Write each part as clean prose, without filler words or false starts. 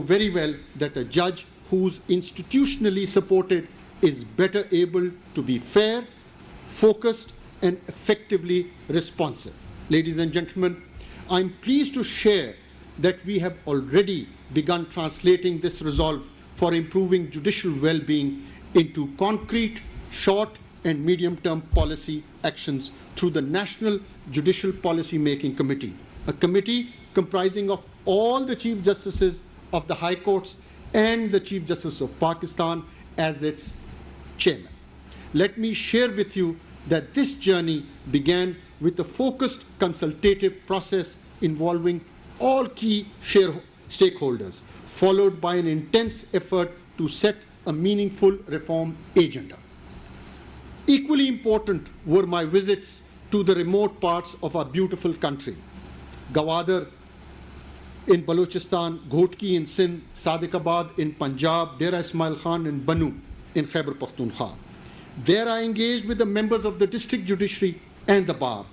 very well that a judge who's institutionally supported is better able to be fair, focused, and effectively responsive. Ladies and gentlemen, I'm pleased to share that we have already begun translating this resolve for improving judicial well-being into concrete, short, and medium-term policy actions through the National Judicial Policy Making Committee, a committee comprising of all the Chief Justices of the High Courts and the Chief Justice of Pakistan as its chairman. Let me share with you that this journey began with a focused consultative process involving all key stakeholders, followed by an intense effort to set a meaningful reform agenda. Equally important were my visits to the remote parts of our beautiful country: Gawadar in Balochistan, Ghotki in Sindh, Sadiqabad in Punjab, Dera Ismail Khan in Banu in Khyber Pakhtunkhwa. There I engaged with the members of the district judiciary and the bar,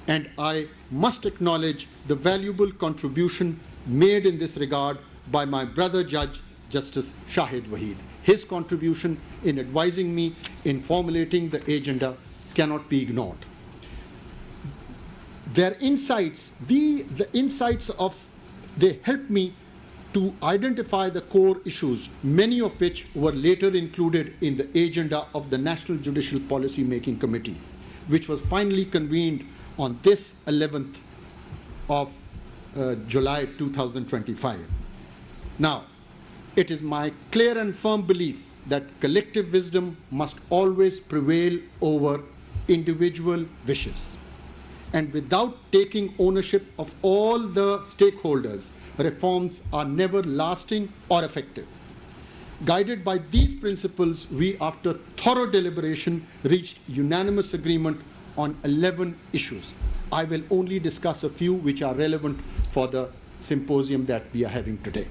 and I must acknowledge the valuable contribution made in this regard by my brother judge, Justice Shahid Waheed. His contribution in advising me in formulating the agenda cannot be ignored. Their insights, the insights of, they helped me to identify the core issues, many of which were later included in the agenda of the National Judicial Policy Making Committee, which was finally convened on this 11th of July 2025. Now, it is my clear and firm belief that collective wisdom must always prevail over individual wishes. And without taking ownership of all the stakeholders, reforms are never lasting or effective. Guided by these principles, we, after thorough deliberation, reached unanimous agreement on 11 issues. I will only discuss a few which are relevant for the symposium that we are having today.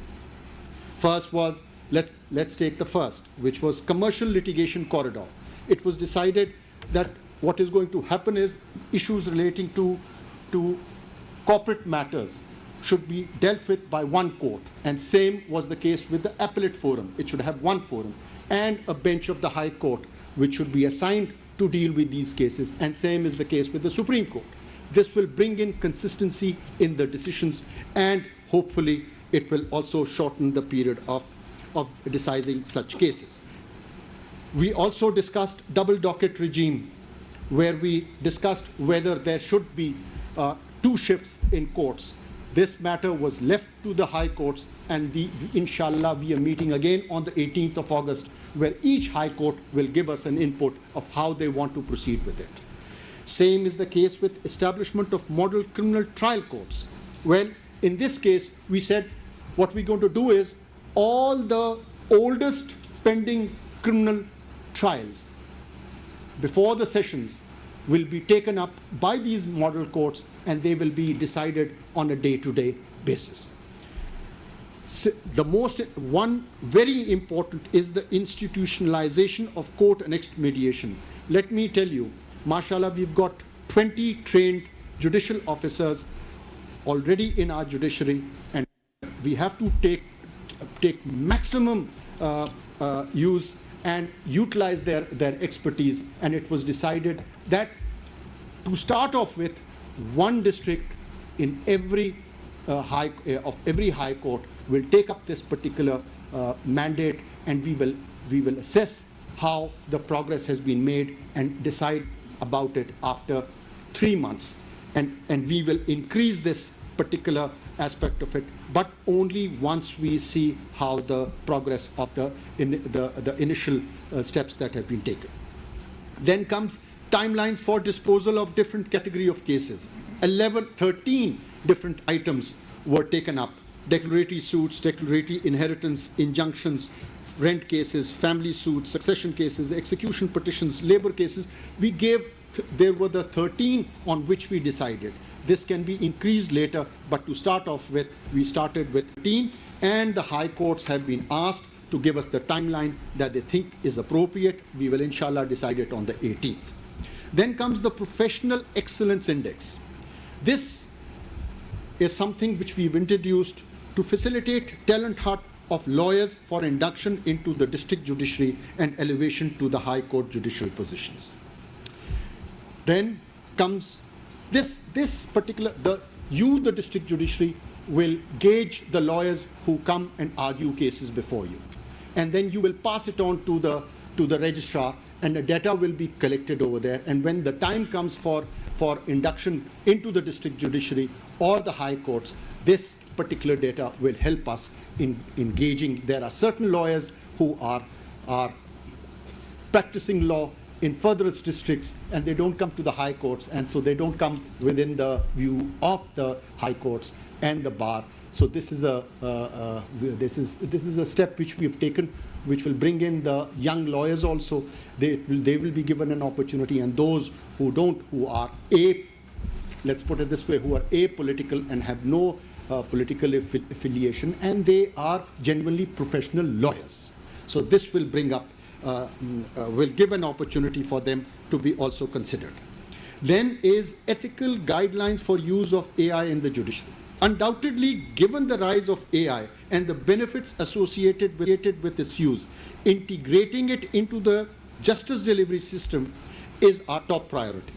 First was, let's take the first, which was commercial litigation corridor. It was decided that what is going to happen is issues relating to corporate matters should be dealt with by one court, and same was the case with the appellate forum. It should have one forum and a bench of the High Court which should be assigned to deal with these cases, and same is the case with the Supreme Court. This will bring in consistency in the decisions, and hopefully it will also shorten the period of deciding such cases. We also discussed double docket regime, where we discussed whether there should be 2 shifts in courts. This matter was left to the High Courts, and inshallah we are meeting again on the 18th of August, where each High Court will give us an input of how they want to proceed with it. Same is the case with establishment of model criminal trial courts. Well, in this case, we said what we're going to do is all the oldest pending criminal trials before the sessions will be taken up by these model courts, and they will be decided on a day-to-day basis. One very important is the institutionalization of court-annexed mediation. Let me tell you, mashallah, we've got 20 trained judicial officers already in our judiciary, and we have to take maximum use and utilize their expertise. And it was decided that to start off with, one district in every high court will take up this particular mandate, and we will assess how the progress has been made and decide about it after 3 months, and we will increase this particular aspect of it, but only once we see how the progress of the initial steps that have been taken. Then comes timelines for disposal of different category of cases. 13 different items were taken up: declaratory suits, declaratory inheritance, injunctions, rent cases, family suits, succession cases, execution petitions, labor cases. There were the 13 on which we decided. This can be increased later, but to start off with, we started with 13, and the High Courts have been asked to give us the timeline that they think is appropriate. We will inshallah decide it on the 18th. Then comes the Professional Excellence Index. This is something which we've introduced to facilitate talent of lawyers for induction into the district judiciary and elevation to the High Court judicial positions. Then comes this particular, the district judiciary will gauge the lawyers who come and argue cases before you. And then you will pass it on to the registrar, and the data will be collected over there. And when the time comes for induction into the district judiciary or the high courts, this particular data will help us in engaging. There are certain lawyers who are practicing law in furthest districts, and they don't come to the high courts, and so they don't come within the view of the high courts and the bar. So this is a step which we have taken, which will bring in the young lawyers also. They will be given an opportunity, and those who are let's put it this way, who are apolitical and have no political affiliation, and they are genuinely professional lawyers. So this will bring up, will give an opportunity for them to be also considered. Then is ethical guidelines for use of AI in the judiciary. Undoubtedly, given the rise of AI and the benefits associated with its use, integrating it into the justice delivery system is our top priority.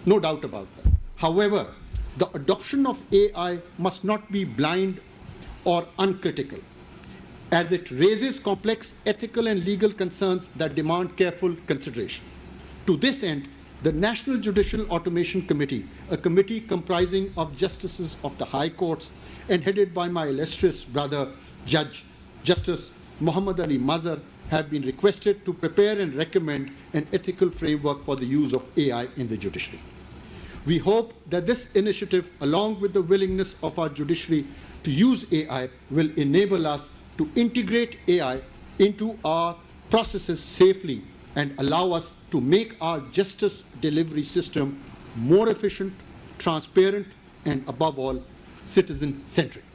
No doubt about that. However, the adoption of AI must not be blind or uncritical, as it raises complex ethical and legal concerns that demand careful consideration. To this end, the National Judicial Automation Committee, a committee comprising of justices of the high courts and headed by my illustrious brother, Justice Muhammad Ali Mazhar, have been requested to prepare and recommend an ethical framework for the use of AI in the judiciary. We hope that this initiative, along with the willingness of our judiciary to use AI, will enable us to integrate AI into our processes safely and allow us to make our justice delivery system more efficient, transparent, and above all, citizen-centric.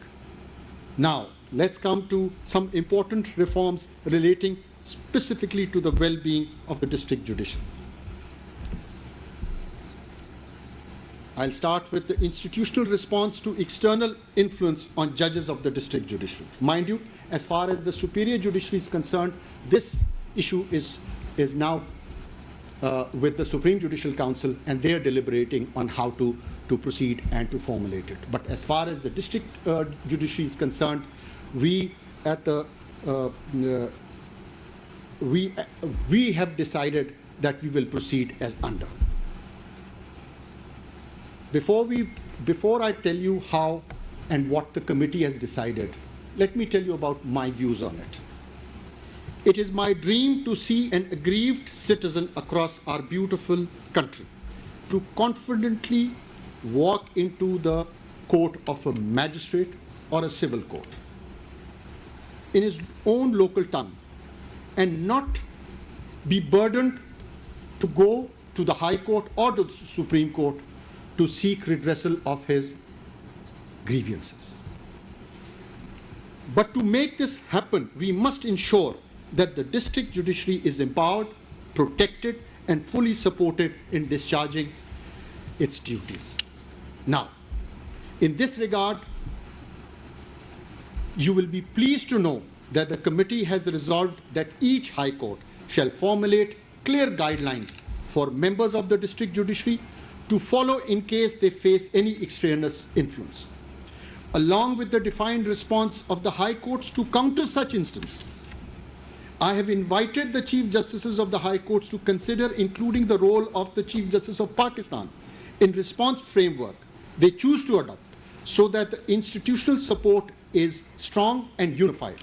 Now, let's come to some important reforms relating specifically to the well-being of the district judiciary. I'll start with the institutional response to external influence on judges of the district judiciary. Mind you, as far as the superior judiciary is concerned, this issue is now with the Supreme Judicial Council, and they are deliberating on how to proceed and to formulate it. But as far as the district judiciary is concerned, we have decided that we will proceed as under. Before I tell you how and what the committee has decided, let me tell you about my views on it. It is my dream to see an aggrieved citizen across our beautiful country to confidently walk into the court of a magistrate or a civil court in his own local tongue and not be burdened to go to the High Court or to the Supreme Court to seek redressal of his grievances. But to make this happen, we must ensure that the district judiciary is empowered, protected, and fully supported in discharging its duties. Now, in this regard, you will be pleased to know that the committee has resolved that each High Court shall formulate clear guidelines for members of the district judiciary to follow in case they face any extraneous influence, along with the defined response of the High Courts to counter such instances. I have invited the Chief Justices of the High Courts to consider including the role of the Chief Justice of Pakistan in response framework they choose to adopt, so that the institutional support is strong and unified.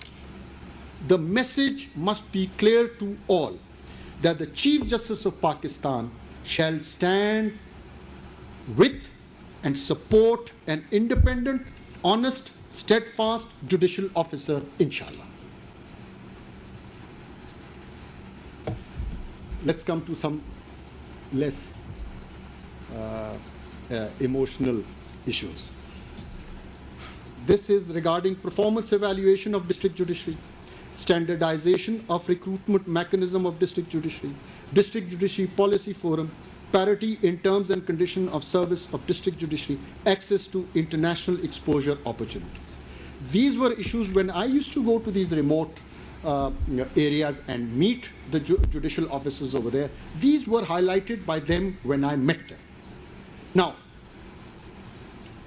The message must be clear to all that the Chief Justice of Pakistan shall stand with and support an independent, honest, steadfast judicial officer, inshallah. Let's come to some less emotional issues. This is regarding performance evaluation of district judiciary, standardization of recruitment mechanism of district judiciary policy forum, parity in terms and condition of service of district judiciary, access to international exposure opportunities. these were issues when I used to go to these remote areas and meet the judicial officers over there. These were highlighted by them when I met them. Now,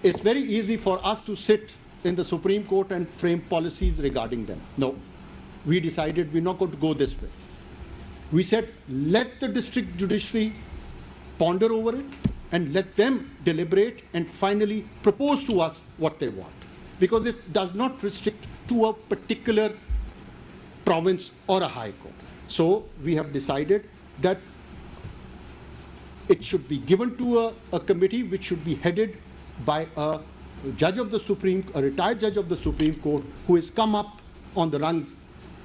it's very easy for us to sit in the Supreme Court and frame policies regarding them. No, we decided we're not going to go this way. We said, let the district judiciary ponder over it and let them deliberate and finally propose to us what they want. Because this does not restrict to a particular province or a high court. So we have decided that it should be given to a committee which should be headed by a judge of the a retired judge of the Supreme Court who has come up on the rungs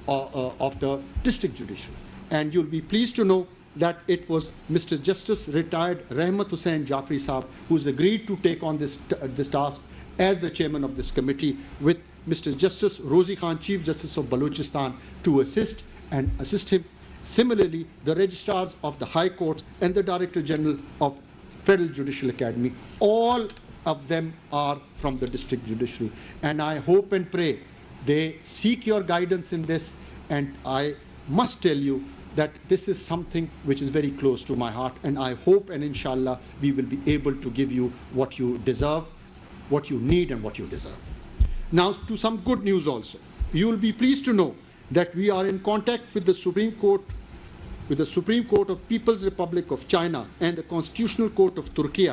of the district judiciary. And you'll be pleased to know that it was Mr. Justice retired Rahmat Hussain Jafri Saab who's agreed to take on this task as the chairman of this committee, with Mr. Justice Rozi Khan, Chief Justice of Balochistan, to assist him. Similarly, the registrars of the High Courts and the Director General of Federal Judicial Academy, all of them are from the district judiciary. And I hope and pray they seek your guidance in this. And I must tell you that this is something which is very close to my heart. And I hope and inshallah we will be able to give you what you deserve, what you need and what you deserve. Now to some good news also. You will be pleased to know that we are in contact with the Supreme Court of People's Republic of China and the Constitutional Court of Turkey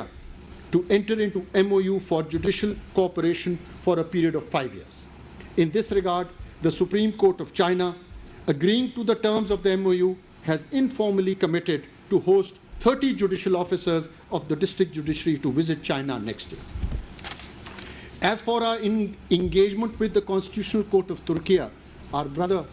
to enter into MOU for judicial cooperation for a period of 5 years. In this regard, the Supreme Court of China, agreeing to the terms of the MOU, has informally committed to host 30 judicial officers of the district judiciary to visit China next year. As for our engagement with the Constitutional Court of Turkey, our brother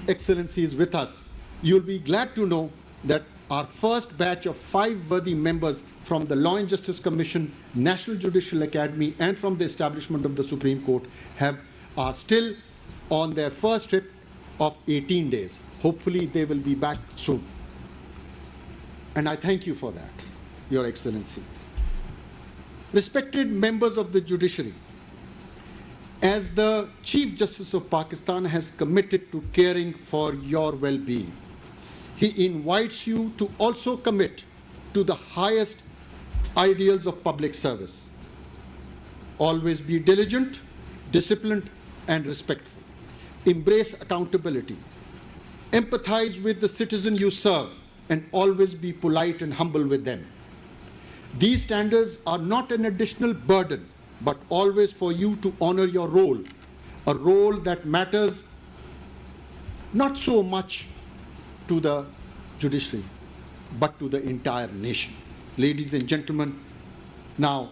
Excellency is with us. You'll be glad to know that our first batch of 5 worthy members from the Law and Justice Commission, National Judicial Academy, and from the establishment of the Supreme Court are still on their first trip of 18 days. Hopefully they will be back soon. And I thank you for that, Your Excellency. Respected members of the judiciary, as the Chief Justice of Pakistan has committed to caring for your well-being, he invites you to also commit to the highest ideals of public service. Always be diligent, disciplined, and respectful. Embrace accountability. Empathize with the citizen you serve, and always be polite and humble with them. These standards are not an additional burden, but always for you to honor your role, a role that matters not so much to the judiciary, but to the entire nation. Ladies and gentlemen, now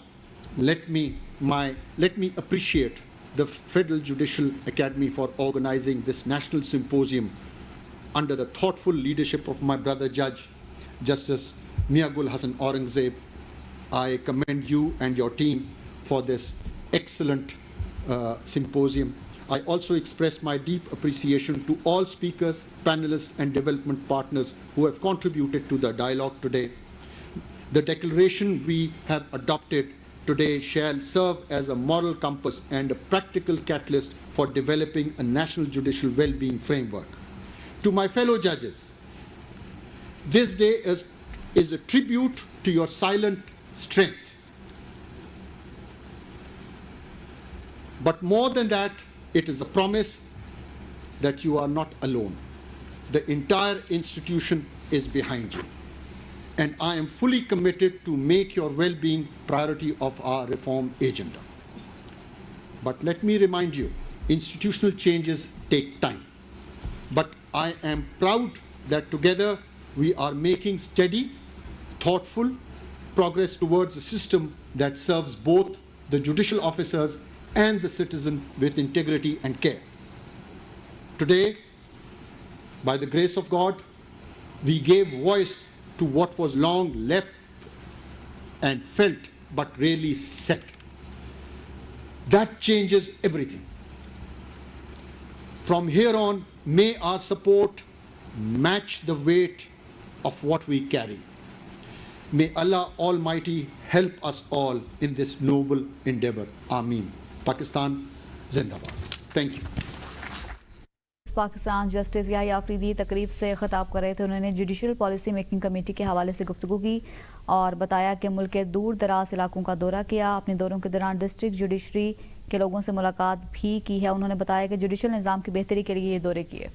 let me appreciate the Federal Judicial Academy for organizing this national symposium under the thoughtful leadership of my brother Judge, Justice Miagul Hassan Aurangzeb. I commend you and your team for this excellent symposium. I also express my deep appreciation to all speakers, panelists, and development partners who have contributed to the dialogue today. The declaration we have adopted today shall serve as a moral compass and a practical catalyst for developing a national judicial well-being framework. To my fellow judges, this day is a tribute to your silent strength. But more than that, it is a promise that you are not alone. The entire institution is behind you. And I am fully committed to make your well-being priority of our reform agenda. But let me remind you, institutional changes take time. But I am proud that together we are making steady, thoughtful progress towards a system that serves both the judicial officers and the citizen with integrity and care. Today, by the grace of God, we gave voice to what was long left and felt but rarely said. That changes everything. From here on, may our support match the weight of what we carry. May Allah Almighty help us all in this noble endeavor. Ameen. Pakistan, Zindabad. Thank you. Pakistan justice Yahya Afridi तकरीब से खिताब कर रहे थे। उन्होंने judicial policy making committee के हवाले से गुफ्तगू की और बताया कि मुल्क के दूर दराज इलाकों का दौरा किया। अपने दौरों के दौरान डिस्ट्रिक्ट जुडिशरी के लोगों से मुलाकात भी की है। उन्होंने बताया कि जुडिशल निज़ाम की बेहतरी के लिए ये दौरे किए।